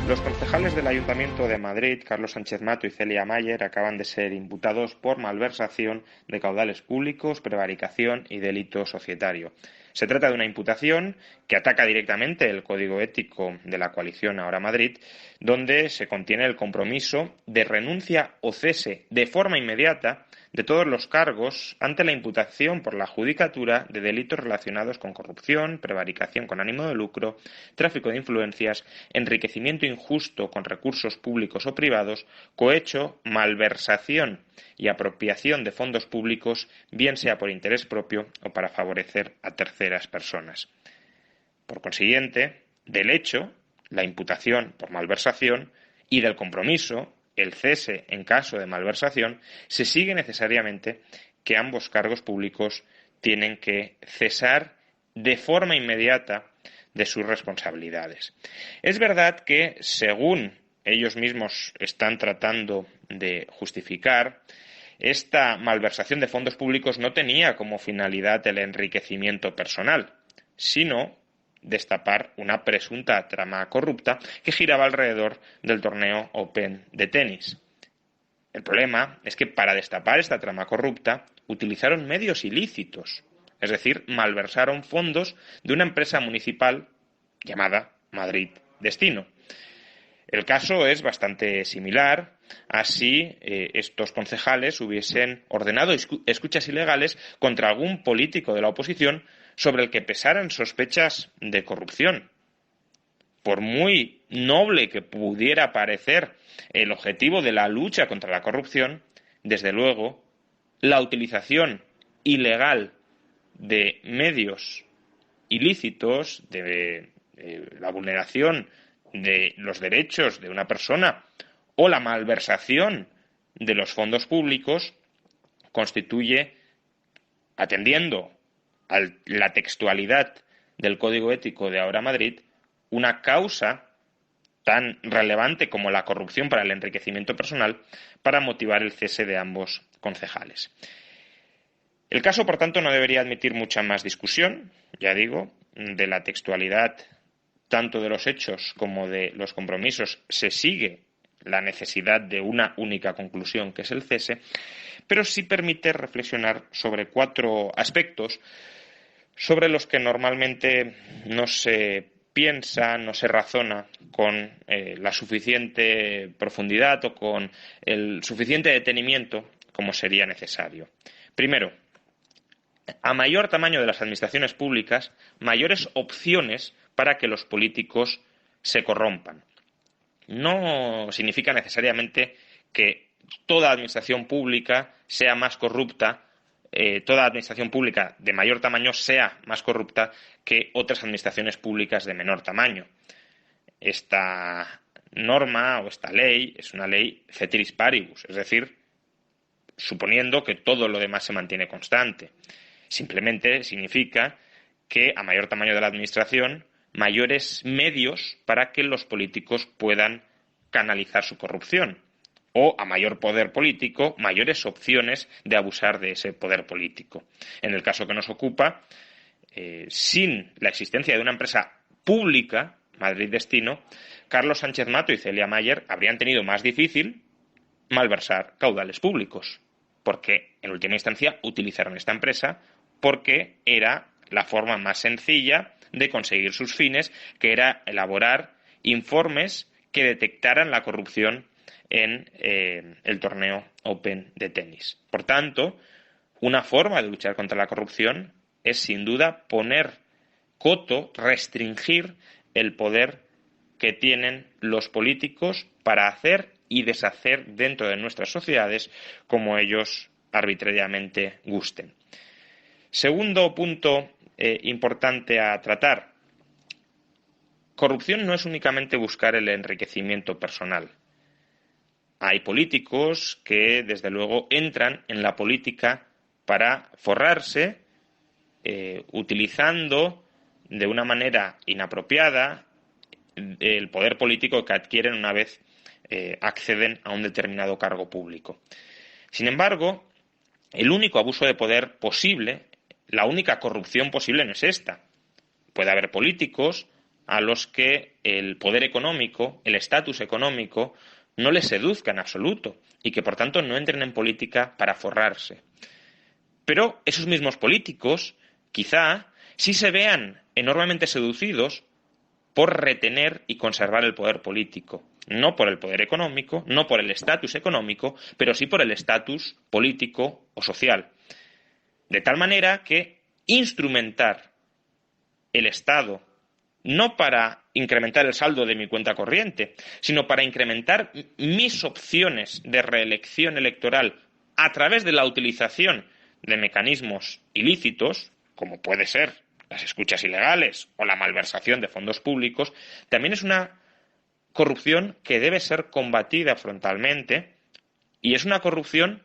Los concejales del Ayuntamiento de Madrid, Carlos Sánchez Mato y Celia Mayer, acaban de ser imputados por malversación de caudales públicos, prevaricación y delito societario. Se trata de una imputación que ataca directamente el código ético de la coalición Ahora Madrid, donde se contiene el compromiso de renuncia o cese de forma inmediata de todos los cargos ante la imputación por la Judicatura de delitos relacionados con corrupción, prevaricación con ánimo de lucro, tráfico de influencias, enriquecimiento injusto con recursos públicos o privados, cohecho, malversación y apropiación de fondos públicos, bien sea por interés propio o para favorecer a terceras personas. Por consiguiente, del hecho, la imputación por malversación, y del compromiso, el cese en caso de malversación, se sigue necesariamente que ambos cargos públicos tienen que cesar de forma inmediata de sus responsabilidades. Es verdad que, según ellos mismos están tratando de justificar, esta malversación de fondos públicos no tenía como finalidad el enriquecimiento personal, sino destapar una presunta trama corrupta que giraba alrededor del torneo Open de tenis. El problema es que para destapar esta trama corrupta utilizaron medios ilícitos, es decir, malversaron fondos de una empresa municipal llamada Madrid Destino. El caso es bastante similar a si estos concejales hubiesen ordenado escuchas ilegales contra algún político de la oposición sobre el que pesaran sospechas de corrupción. Por muy noble que pudiera parecer el objetivo de la lucha contra la corrupción, desde luego, la utilización ilegal de medios ilícitos, de la vulneración de los derechos de una persona o la malversación de los fondos públicos constituye, atendiendo a la textualidad del Código Ético de Ahora Madrid, una causa tan relevante como la corrupción para el enriquecimiento personal para motivar el cese de ambos concejales. El caso, por tanto, no debería admitir mucha más discusión, ya digo, de la textualidad tanto de los hechos como de los compromisos se sigue la necesidad de una única conclusión, que es el cese, pero sí permite reflexionar sobre 4 aspectos sobre los que normalmente no se piensa, no se razona con la suficiente profundidad o con el suficiente detenimiento como sería necesario. Primero, a mayor tamaño de las administraciones públicas, mayores opciones para que los políticos se corrompan. No significa necesariamente que toda administración pública sea más corrupta, toda administración pública de mayor tamaño sea más corrupta que otras administraciones públicas de menor tamaño. Esta norma o esta ley es una ley ceteris paribus, es decir, suponiendo que todo lo demás se mantiene constante. Simplemente significa que a mayor tamaño de la administración, mayores medios para que los políticos puedan canalizar su corrupción. O, a mayor poder político, mayores opciones de abusar de ese poder político. En el caso que nos ocupa, sin la existencia de una empresa pública, Madrid Destino, Carlos Sánchez Mato y Celia Mayer habrían tenido más difícil malversar caudales públicos, porque en última instancia utilizaron esta empresa porque era la forma más sencilla de conseguir sus fines, que era elaborar informes que detectaran la corrupción en el torneo Open de tenis. Por tanto, una forma de luchar contra la corrupción es sin duda poner coto, restringir el poder que tienen los políticos para hacer y deshacer dentro de nuestras sociedades como ellos arbitrariamente gusten. Segundo punto importante a tratar. Corrupción no es únicamente buscar el enriquecimiento personal. Hay políticos que, desde luego, entran en la política para forrarse, utilizando de una manera inapropiada el poder político que adquieren una vez acceden a un determinado cargo público. Sin embargo, el único abuso de poder posible, la única corrupción posible no es esta. Puede haber políticos a los que el poder económico, el estatus económico, no les seduzca en absoluto y que por tanto no entren en política para forrarse. Pero esos mismos políticos quizá sí se vean enormemente seducidos por retener y conservar el poder político. No por el poder económico, no por el estatus económico, pero sí por el estatus político o social. De tal manera que instrumentar el Estado no para incrementar el saldo de mi cuenta corriente, sino para incrementar mis opciones de reelección electoral a través de la utilización de mecanismos ilícitos, como puede ser las escuchas ilegales o la malversación de fondos públicos, también es una corrupción que debe ser combatida frontalmente y es una corrupción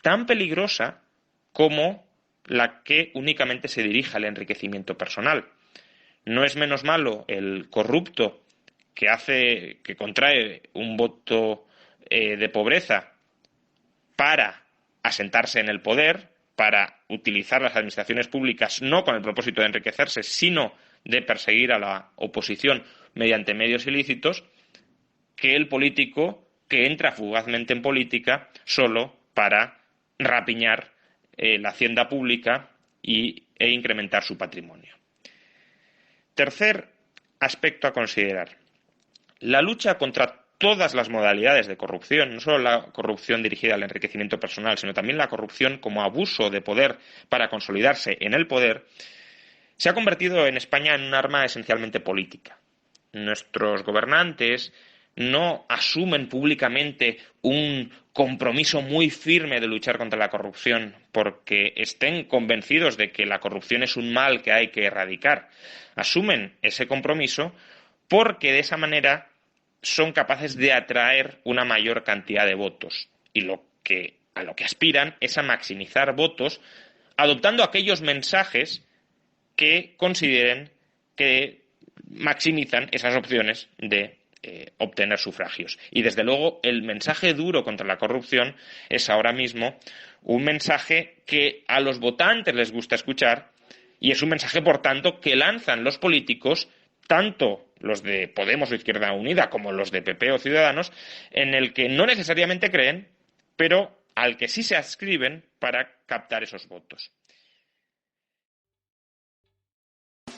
tan peligrosa como la que únicamente se dirige al enriquecimiento personal. No es menos malo el corrupto que contrae un voto de pobreza para asentarse en el poder, para utilizar las administraciones públicas no con el propósito de enriquecerse, sino de perseguir a la oposición mediante medios ilícitos, que el político que entra fugazmente en política solo para rapiñar la hacienda pública e incrementar su patrimonio. Tercer aspecto a considerar. La lucha contra todas las modalidades de corrupción, no solo la corrupción dirigida al enriquecimiento personal, sino también la corrupción como abuso de poder para consolidarse en el poder, se ha convertido en España en un arma esencialmente política. Nuestros gobernantes no asumen públicamente un compromiso muy firme de luchar contra la corrupción porque estén convencidos de que la corrupción es un mal que hay que erradicar. Asumen ese compromiso porque de esa manera son capaces de atraer una mayor cantidad de votos y a lo que aspiran es a maximizar votos adoptando aquellos mensajes que consideren que maximizan esas opciones de obtener sufragios. Y desde luego el mensaje duro contra la corrupción es ahora mismo un mensaje que a los votantes les gusta escuchar y es un mensaje, por tanto, que lanzan los políticos, tanto los de Podemos o Izquierda Unida como los de PP o Ciudadanos, en el que no necesariamente creen, pero al que sí se adscriben para captar esos votos.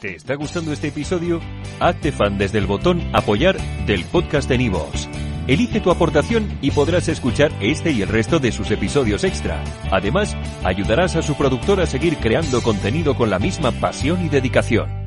¿Te está gustando este episodio? Hazte fan desde el botón Apoyar del podcast de Nivos. Elige tu aportación y podrás escuchar este y el resto de sus episodios extra. Además, ayudarás a su productor a seguir creando contenido con la misma pasión y dedicación.